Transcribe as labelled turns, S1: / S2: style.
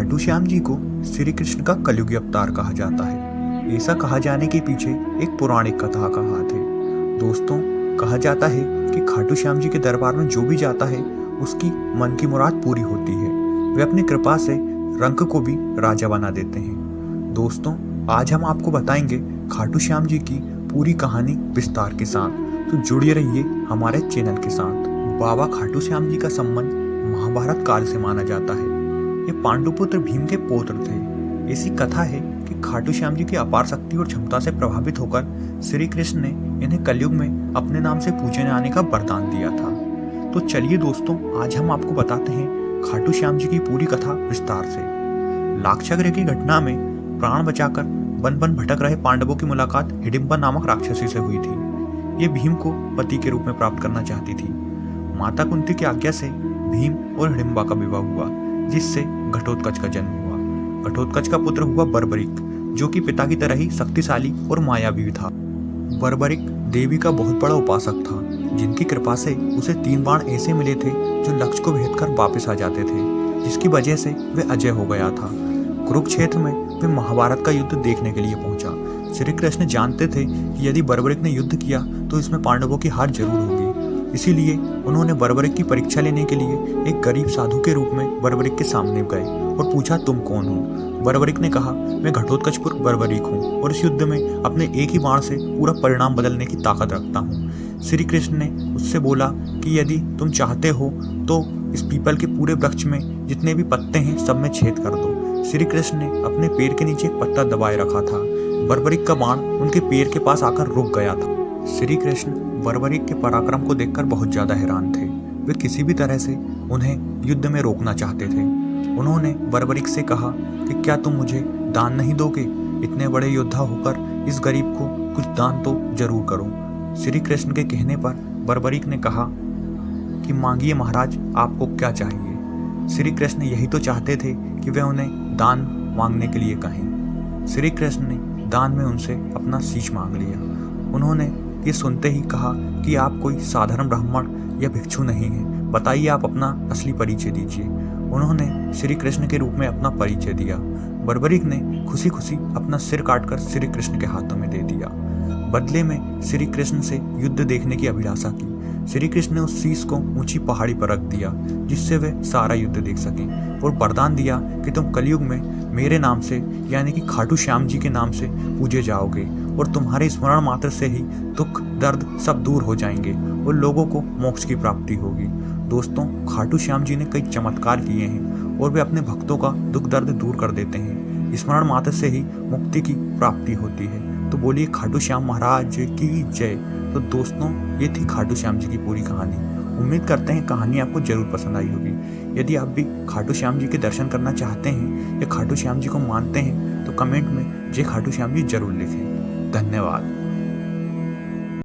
S1: खाटू श्याम जी को श्री कृष्ण का कलयुगी अवतार कहा जाता है। ऐसा कहा जाने के पीछे एक पौराणिक कथा का हाथ है। दोस्तों, कहा जाता है कि खाटू श्याम जी के दरबार में जो भी जाता है उसकी मन की मुराद पूरी होती है। वे अपनी कृपा से रंक को भी राजा बना देते हैं। दोस्तों, आज हम आपको बताएंगे खाटू श्याम जी की पूरी कहानी विस्तार के साथ, तो जुड़े रहिए हमारे चैनल के साथ। बाबा खाटू श्याम जी का संबंध महाभारत काल से माना जाता है। ये पांडुपुत्र भीम के पौत्र थे। ऐसी कथा है कि खाटू श्याम जी की अपार शक्ति और क्षमता से प्रभावित होकर श्री कृष्ण ने इन्हें कलयुग में अपने नाम से पूजने आने का वरदान दिया था। तो चलिए दोस्तों, आज हम आपको बताते हैं खाटू श्याम जी की पूरी कथा विस्तार से। लाक्षागृह की घटना में प्राण बचाकर वन वन भटक रहे पांडवों की मुलाकात हिडिंबा नामक राक्षसी से हुई थी। ये भीम को पति के रूप में प्राप्त करना चाहती थी। माता कुंती की आज्ञा से भीम और हिडिंबा का विवाह हुआ, जिससे घटोत्कच का जन्म हुआ। घटोत्कच का पुत्र हुआ बर्बरिक, जो कि पिता की तरह ही शक्तिशाली और मायावी था। बर्बरिक देवी का बहुत बड़ा उपासक था, जिनकी कृपा से उसे 3 बाण ऐसे मिले थे जो लक्ष्य को भेद कर वापस आ जाते थे, जिसकी वजह से वे अजय हो गया था। कुरुक्षेत्र में वे महाभारत का युद्ध देखने के लिए पहुंचा। श्री कृष्ण जानते थे कि यदि बर्बरिक ने युद्ध किया तो इसमें पांडवों की हार जरूर होगी। इसीलिए उन्होंने बर्बरिक की परीक्षा लेने के लिए एक गरीब साधु के रूप में बर्बरिक के सामने गए और पूछा, तुम कौन हो? बर्बरिक ने कहा, मैं घटोत्कचपुर बर्बरिक हूँ और इस युद्ध में अपने एक ही बाण से पूरा परिणाम बदलने की ताकत रखता हूँ। श्री कृष्ण ने उससे बोला कि यदि तुम चाहते हो तो इस पीपल के पूरे वृक्ष में जितने भी पत्ते हैं सब में छेद कर दो। श्री कृष्ण ने अपने पैर के नीचे एक पत्ता दबाए रखा था। बर्बरिक का बाण उनके पैर के पास आकर रुक गया था। श्री कृष्ण बर्बरिक के पराक्रम को देखकर बहुत ज्यादा हैरान थे। वे किसी भी तरह से उन्हें युद्ध में रोकना चाहते थे। उन्होंने बर्बरिक से कहा कि क्या तुम मुझे दान नहीं दोगे? इतने बड़े योद्धा होकर इस गरीब को कुछ दान तो जरूर करो। श्री कृष्ण के कहने पर बर्बरिक ने कहा कि मांगिए महाराज, आपको क्या चाहिए? श्री कृष्ण यही तो चाहते थे कि वे उन्हें दान मांगने के लिए कहें। श्री कृष्ण ने दान में उनसे अपना शीश मांग लिया। उन्होंने ये सुनते ही कहा कि आप कोई साधारण ब्राह्मण या भिक्षु नहीं है, बताइए आप अपना असली परिचय दीजिए। उन्होंने श्री कृष्ण के रूप में अपना परिचय दिया। बर्बरिक ने खुशी खुशी अपना सिर काटकर श्री कृष्ण के हाथों में दे दिया। बदले में श्री कृष्ण से युद्ध देखने की अभिलाषा की। श्री कृष्ण ने उस शीश को ऊंची पहाड़ी पर रख दिया, जिससे वे सारा युद्ध देख सकें, और वरदान दिया कि तुम कलयुग में मेरे नाम से यानी कि खाटू श्याम जी के नाम से पूजे जाओगे और तुम्हारे स्मरण मात्र से ही दुख दर्द सब दूर हो जाएंगे और लोगों को मोक्ष की प्राप्ति होगी। दोस्तों, खाटू श्याम जी ने कई चमत्कार किए हैं और वे अपने भक्तों का दुख दर्द दूर कर देते हैं। स्मरण मात्र से ही मुक्ति की प्राप्ति होती है। तो बोलिए खाटू श्याम महाराज की जय। तो दोस्तों, ये थी खाटू श्याम जी की पूरी कहानी। उम्मीद करते हैं कहानी आपको जरूर पसंद आई होगी। यदि आप भी खाटू श्याम जी के दर्शन करना चाहते हैं या खाटू श्याम जी को मानते हैं तो कमेंट में जय खाटू श्याम जी जरूर लिखें। धन्यवाद।